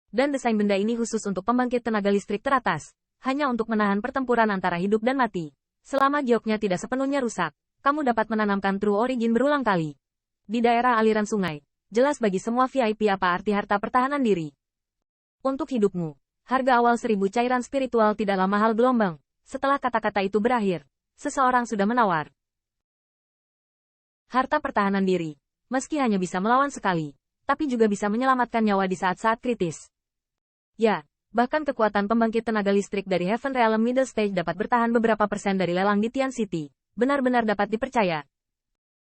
Dan desain benda ini khusus untuk pembangkit tenaga listrik teratas, hanya untuk menahan pertempuran antara hidup dan mati. Selama gioknya tidak sepenuhnya rusak, kamu dapat menanamkan True Origin berulang kali. Di daerah aliran sungai, jelas bagi semua VIP apa arti harta pertahanan diri. Untuk hidupmu, harga awal 1000 cairan spiritual tidaklah mahal gelombang. Setelah kata-kata itu berakhir, seseorang sudah menawar. Harta pertahanan diri, meski hanya bisa melawan sekali, tapi juga bisa menyelamatkan nyawa di saat-saat kritis. Ya, bahkan kekuatan pembangkit tenaga listrik dari Heaven Realm Middle Stage dapat bertahan beberapa persen dari lelang di Tian City, benar-benar dapat dipercaya.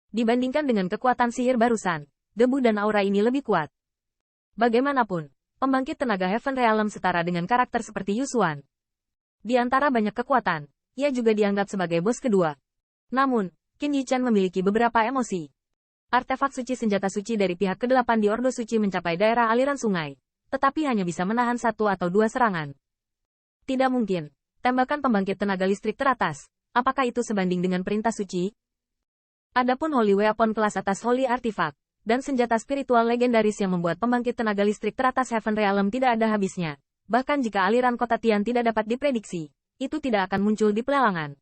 Dibandingkan dengan kekuatan sihir barusan, debu dan aura ini lebih kuat. Bagaimanapun, pembangkit tenaga Heaven Realm setara dengan karakter seperti Yusuan. Di antara banyak kekuatan, ia juga dianggap sebagai bos kedua. Namun, Qin Yichan memiliki beberapa emosi. Artefak suci senjata suci dari pihak ke-8 di Ordo Suci mencapai daerah aliran sungai, tetapi hanya bisa menahan 1 atau 2 serangan. Tidak mungkin. Tembakan pembangkit tenaga listrik teratas. Apakah itu sebanding dengan perintah suci? Adapun Holy Weapon kelas atas Holy Artifact, dan senjata spiritual legendaris yang membuat pembangkit tenaga listrik teratas Heaven Realm tidak ada habisnya. Bahkan jika aliran kota Tian tidak dapat diprediksi, itu tidak akan muncul di pelelangan.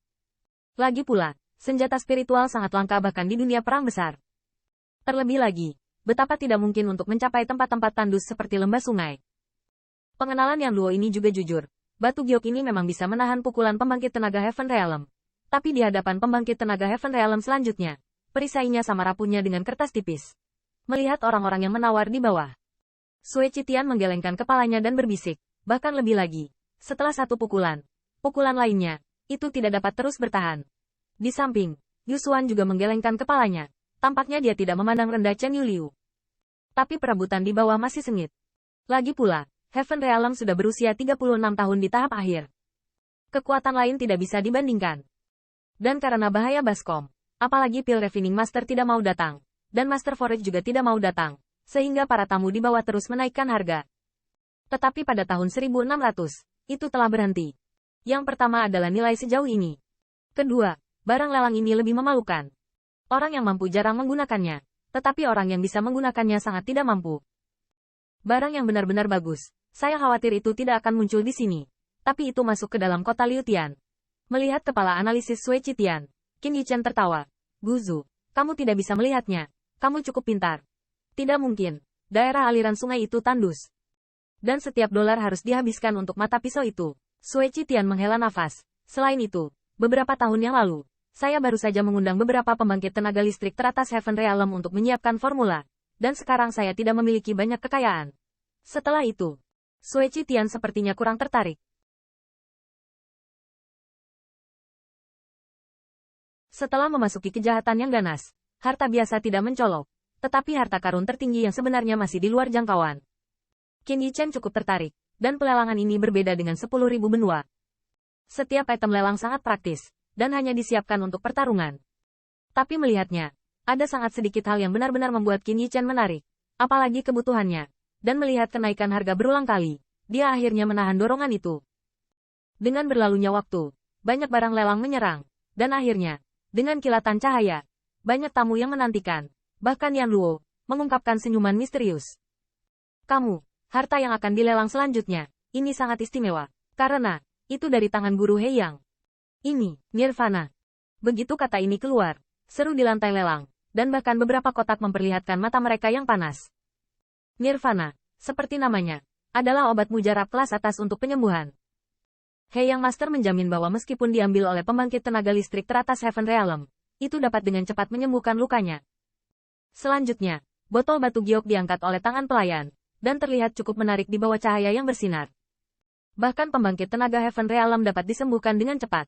Lagi pula, senjata spiritual sangat langka bahkan di dunia perang besar. Terlebih lagi, betapa tidak mungkin untuk mencapai tempat-tempat tandus seperti lembah sungai. Pengenalan Yan Luo ini juga jujur. Batu giok ini memang bisa menahan pukulan pembangkit tenaga Heaven Realm. Tapi di hadapan pembangkit tenaga Heaven Realm selanjutnya, perisainya sama rapuhnya dengan kertas tipis. Melihat orang-orang yang menawar di bawah, Sue Chitian menggelengkan kepalanya dan berbisik, bahkan lebih lagi. Setelah satu pukulan lainnya, itu tidak dapat terus bertahan. Di samping, Yusuan juga menggelengkan kepalanya. Tampaknya dia tidak memandang rendah Chen Yuliu. Tapi perebutan di bawah masih sengit. Lagi pula, Heaven Realm sudah berusia 36 tahun di tahap akhir. Kekuatan lain tidak bisa dibandingkan. Dan karena bahaya Baskom, apalagi Pil Refining Master tidak mau datang, dan Master Forage juga tidak mau datang, sehingga para tamu di bawah terus menaikkan harga. Tetapi pada tahun 1600, itu telah berhenti. Yang pertama adalah nilai sejauh ini. Kedua, barang lelang ini lebih memalukan. Orang yang mampu jarang menggunakannya, tetapi orang yang bisa menggunakannya sangat tidak mampu. Barang yang benar-benar bagus, saya khawatir itu tidak akan muncul di sini. Tapi itu masuk ke dalam kota Liu Tian. Melihat kepala analisis Sue Chitian, Qin Yichan tertawa. Guzu, kamu tidak bisa melihatnya. Kamu cukup pintar. Tidak mungkin. Daerah aliran sungai itu tandus. Dan setiap dolar harus dihabiskan untuk mata pisau itu. Sue Chitian menghela nafas. Selain itu, beberapa tahun yang lalu, saya baru saja mengundang beberapa pembangkit tenaga listrik teratas Heaven Realm untuk menyiapkan formula. Dan sekarang saya tidak memiliki banyak kekayaan. Setelah itu, Sue Chitian sepertinya kurang tertarik. Setelah memasuki kejahatan yang ganas, harta biasa tidak mencolok. Tetapi harta karun tertinggi yang sebenarnya masih di luar jangkauan. Qin Yichan cukup tertarik, dan pelelangan ini berbeda dengan 10.000 benua. Setiap item lelang sangat praktis, dan hanya disiapkan untuk pertarungan. Tapi melihatnya, ada sangat sedikit hal yang benar-benar membuat Qin Yichan menarik, apalagi kebutuhannya. Dan melihat kenaikan harga berulang kali, dia akhirnya menahan dorongan itu. Dengan berlalunya waktu, banyak barang lelang menyerang, dan akhirnya, dengan kilatan cahaya, banyak tamu yang menantikan. Bahkan Yan Luo, mengungkapkan senyuman misterius. Kamu, harta yang akan dilelang selanjutnya, ini sangat istimewa, karena, itu dari tangan Guru Heiyang. Ini, Nirvana. Begitu kata ini keluar, seru di lantai lelang, dan bahkan beberapa kotak memperlihatkan mata mereka yang panas. Nirvana, seperti namanya, adalah obat mujarab kelas atas untuk penyembuhan. Heiyang Master menjamin bahwa meskipun diambil oleh pembangkit tenaga listrik teratas Heaven Realm, itu dapat dengan cepat menyembuhkan lukanya. Selanjutnya, botol batu giok diangkat oleh tangan pelayan, dan terlihat cukup menarik di bawah cahaya yang bersinar. Bahkan pembangkit tenaga Heaven Realm dapat disembuhkan dengan cepat.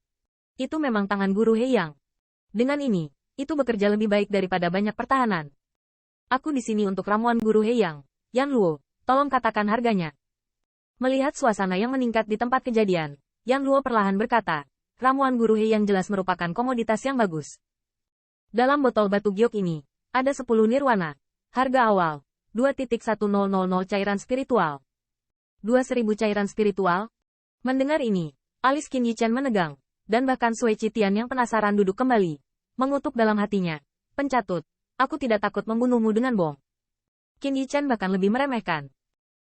Itu memang tangan Guru Heiyang. Dengan ini, itu bekerja lebih baik daripada banyak pertahanan. Aku di sini untuk ramuan Guru Heiyang. Yan Luo, tolong katakan harganya. Melihat suasana yang meningkat di tempat kejadian, Yan Luo perlahan berkata, ramuan Guru Heiyang jelas merupakan komoditas yang bagus. Dalam botol batu giok ini, ada 10 nirwana. Harga awal, 2.1000 cairan spiritual. 2.000 cairan spiritual? Mendengar ini, alis Qin Yichan menegang. Dan bahkan Sue Chitian yang penasaran duduk kembali. Mengutuk dalam hatinya. Pencatut, aku tidak takut membunuhmu dengan bom. Qin Yichan bahkan lebih meremehkan.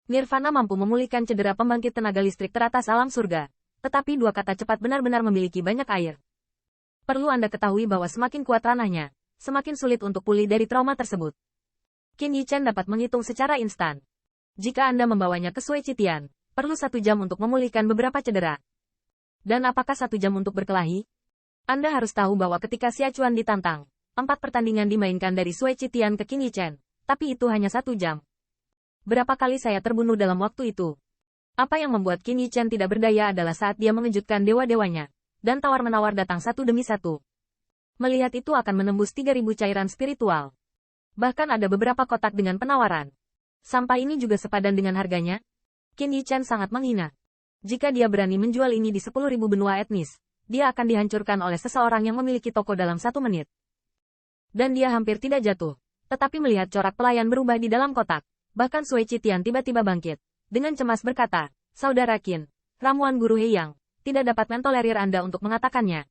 Nirvana mampu memulihkan cedera pembangkit tenaga listrik teratas alam surga. Tetapi dua kata cepat benar-benar memiliki banyak air. Perlu Anda ketahui bahwa semakin kuat ranahnya, semakin sulit untuk pulih dari trauma tersebut. Qin Yichen dapat menghitung secara instan. Jika Anda membawanya ke Sui Qitian, perlu 1 jam untuk memulihkan beberapa cedera. Dan apakah 1 jam untuk berkelahi? Anda harus tahu bahwa ketika Xia Chuan ditantang, 4 pertandingan dimainkan dari Sui Qitian ke Qin Yichen, tapi itu hanya 1 jam. Berapa kali saya terbunuh dalam waktu itu? Apa yang membuat Qin Yichen tidak berdaya adalah saat dia mengejutkan dewa-dewanya, dan tawar-menawar datang satu demi satu. Melihat itu akan menembus 3.000 cairan spiritual. Bahkan ada beberapa kotak dengan penawaran. Sampah ini juga sepadan dengan harganya. Qin Yichen sangat menghina. Jika dia berani menjual ini di 10.000 benua etnis, dia akan dihancurkan oleh seseorang yang memiliki toko dalam 1 menit. Dan dia hampir tidak jatuh. Tetapi melihat corak pelayan berubah di dalam kotak, bahkan Sui Qitian tiba-tiba bangkit. Dengan cemas berkata, "Saudara Qin, ramuan Guru Heiyang, tidak dapat mentolerir Anda untuk mengatakannya."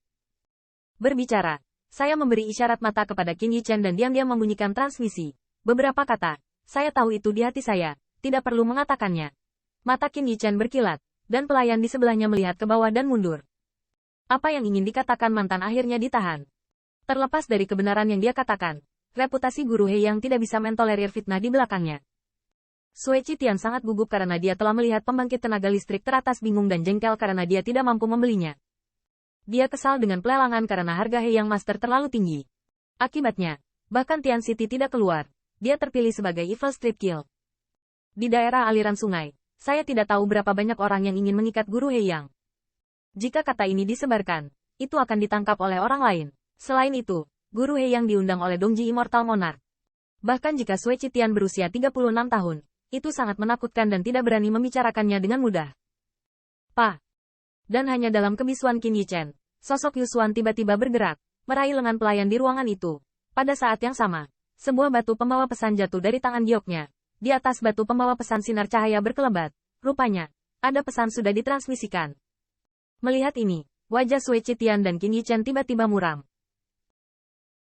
Berbicara, saya memberi isyarat mata kepada Qin Yichen dan diam-diam membunyikan transmisi. Beberapa kata, saya tahu itu di hati saya, tidak perlu mengatakannya. Mata Qin Yichen berkilat, dan pelayan di sebelahnya melihat ke bawah dan mundur. Apa yang ingin dikatakan mantan akhirnya ditahan. Terlepas dari kebenaran yang dia katakan, reputasi Guru Heiyang tidak bisa mentolerir fitnah di belakangnya. Sui Qitian sangat gugup karena dia telah melihat pembangkit tenaga listrik teratas bingung dan jengkel karena dia tidak mampu membelinya. Dia kesal dengan pelelangan karena harga Heiyang Master terlalu tinggi. Akibatnya, bahkan Tian City tidak keluar. Dia terpilih sebagai Evil Strip Kill. Di daerah aliran sungai, saya tidak tahu berapa banyak orang yang ingin mengikat Guru Heiyang. Jika kata ini disebarkan, itu akan ditangkap oleh orang lain. Selain itu, Guru Heiyang diundang oleh Dongji Immortal Monarch. Bahkan jika Sui Qitian berusia 36 tahun, itu sangat menakutkan dan tidak berani membicarakannya dengan mudah. Dan hanya dalam kebisuan Qin Yichen, sosok Yusuan tiba-tiba bergerak, meraih lengan pelayan di ruangan itu. Pada saat yang sama, sebuah batu pembawa pesan jatuh dari tangan gioknya. Di atas batu pembawa pesan sinar cahaya berkelebat. Rupanya, ada pesan sudah ditransmisikan. Melihat ini, wajah Sui Qitian dan Qin Yichen tiba-tiba muram.